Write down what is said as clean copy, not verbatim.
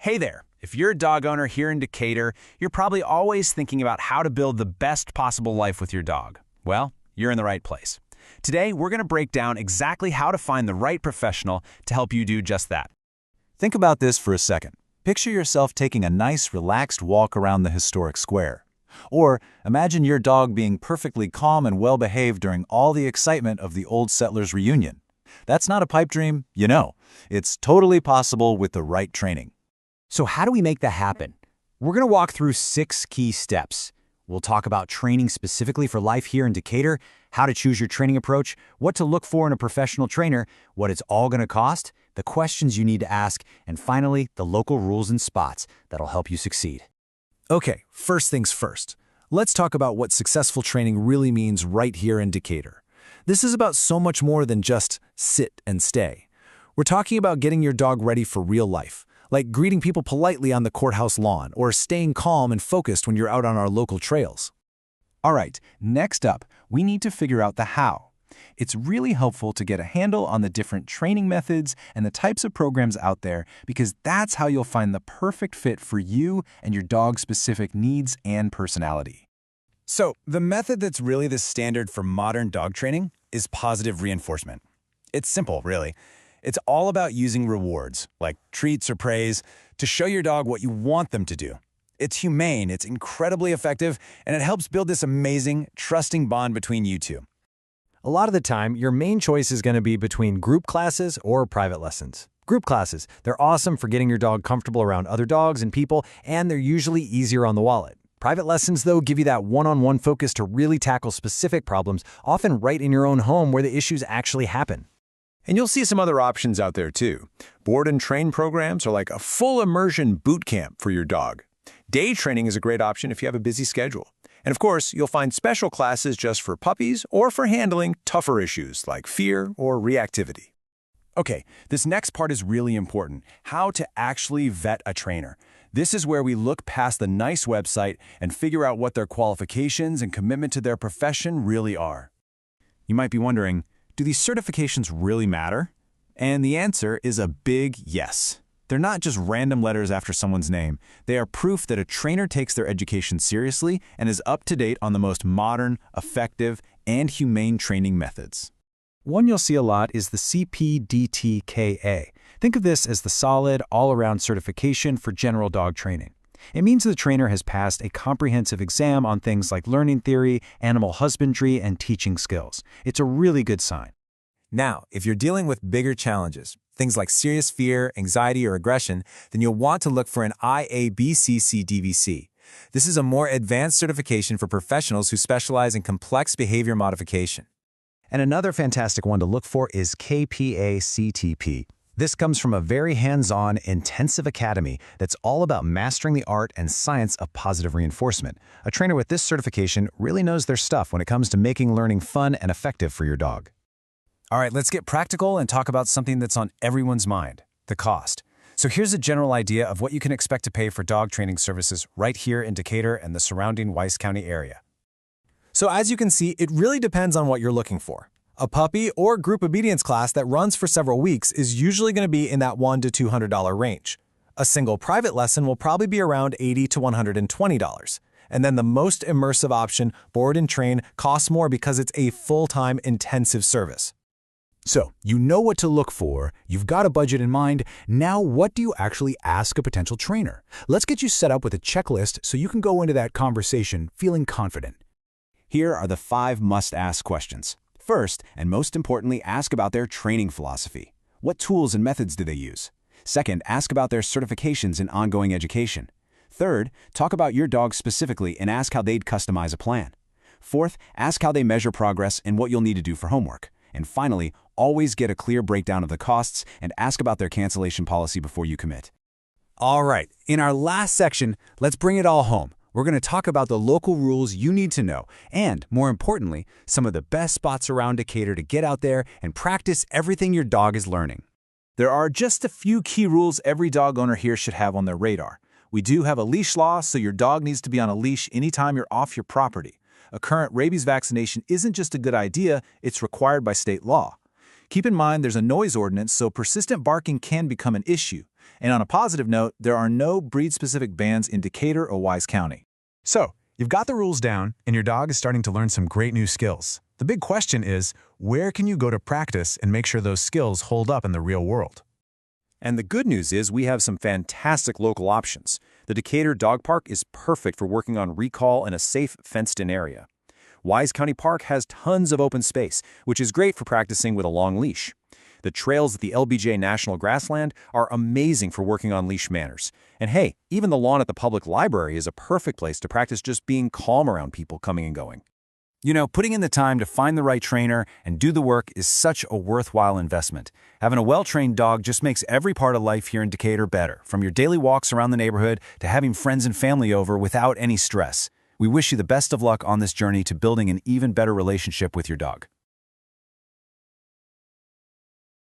Hey there! If you're a dog owner here in Decatur, you're probably always thinking about how to build the best possible life with your dog. Well, you're in the right place. Today, we're going to break down exactly how to find the right professional to help you do just that. Think about this for a second. Picture yourself taking a nice, relaxed walk around the historic square. Or imagine your dog being perfectly calm and well-behaved during all the excitement of the Old Settlers reunion. That's not a pipe dream, you know. It's totally possible with the right training. So how do we make that happen? We're going to walk through 6 key steps. We'll talk about training specifically for life here in Decatur, how to choose your training approach, what to look for in a professional trainer, what it's all going to cost, the questions you need to ask, and finally, the local rules and spots that'll help you succeed. Okay, first things first. Let's talk about what successful training really means right here in Decatur. This is about so much more than just sit and stay. We're talking about getting your dog ready for real life, like greeting people politely on the courthouse lawn or staying calm and focused when you're out on our local trails. All right, next up, we need to figure out the how. It's really helpful to get a handle on the different training methods and the types of programs out there because that's how you'll find the perfect fit for you and your dog's specific needs and personality. So, the method that's really the standard for modern dog training is positive reinforcement. It's simple, really. It's all about using rewards, like treats or praise, to show your dog what you want them to do. It's humane, it's incredibly effective, and it helps build this amazing, trusting bond between you two. A lot of the time, your main choice is going to be between group classes or private lessons. Group classes, they're awesome for getting your dog comfortable around other dogs and people, and they're usually easier on the wallet. Private lessons, though, give you that one-on-one focus to really tackle specific problems, often right in your own home where the issues actually happen. And you'll see some other options out there too. Board and train programs are like a full immersion boot camp for your dog. Day training is a great option if you have a busy schedule. And of course, you'll find special classes just for puppies or for handling tougher issues like fear or reactivity. Okay, this next part is really important, how to actually vet a trainer. This is where we look past the nice website and figure out what their qualifications and commitment to their profession really are. You might be wondering, do these certifications really matter? And the answer is a big yes. They're not just random letters after someone's name. They are proof that a trainer takes their education seriously and is up to date on the most modern, effective, and humane training methods. One you'll see a lot is the CPDTKA. Think of this as the solid, all-around certification for general dog training. It means the trainer has passed a comprehensive exam on things like learning theory, animal husbandry, and teaching skills. It's a really good sign. Now, if you're dealing with bigger challenges, things like serious fear, anxiety, or aggression, then you'll want to look for an IABCC-DVC. This is a more advanced certification for professionals who specialize in complex behavior modification. And another fantastic one to look for is KPA-CTP. This comes from a very hands-on, intensive academy that's all about mastering the art and science of positive reinforcement. A trainer with this certification really knows their stuff when it comes to making learning fun and effective for your dog. All right, let's get practical and talk about something that's on everyone's mind, the cost. So here's a general idea of what you can expect to pay for dog training services right here in Decatur and the surrounding Weiss County area. So as you can see, it really depends on what you're looking for. A puppy or group obedience class that runs for several weeks is usually going to be in that $100 to $200 range. A single private lesson will probably be around $80 to $120. And then the most immersive option, board and train, costs more because it's a full-time intensive service. So, you know what to look for, you've got a budget in mind, now what do you actually ask a potential trainer? Let's get you set up with a checklist so you can go into that conversation feeling confident. Here are the 5 must-ask questions. First, and most importantly, ask about their training philosophy. What tools and methods do they use? Second, ask about their certifications in ongoing education. Third, talk about your dog specifically and ask how they'd customize a plan. Fourth, ask how they measure progress and what you'll need to do for homework. And finally, always get a clear breakdown of the costs and ask about their cancellation policy before you commit. All right, in our last section, let's bring it all home. We're going to talk about the local rules you need to know and, more importantly, some of the best spots around Decatur to get out there and practice everything your dog is learning. There are just a few key rules every dog owner here should have on their radar. We do have a leash law, so your dog needs to be on a leash anytime you're off your property. A current rabies vaccination isn't just a good idea, it's required by state law. Keep in mind there's a noise ordinance, so persistent barking can become an issue. And on a positive note, there are no breed-specific bans in Decatur or Wise County. So, you've got the rules down, and your dog is starting to learn some great new skills. The big question is, where can you go to practice and make sure those skills hold up in the real world? And the good news is we have some fantastic local options. The Decatur Dog Park is perfect for working on recall in a safe, fenced-in area. Wise County Park has tons of open space, which is great for practicing with a long leash. The trails at the LBJ National Grassland are amazing for working on leash manners. And hey, even the lawn at the public library is a perfect place to practice just being calm around people coming and going. You know, putting in the time to find the right trainer and do the work is such a worthwhile investment. Having a well-trained dog just makes every part of life here in Decatur better, from your daily walks around the neighborhood to having friends and family over without any stress. We wish you the best of luck on this journey to building an even better relationship with your dog.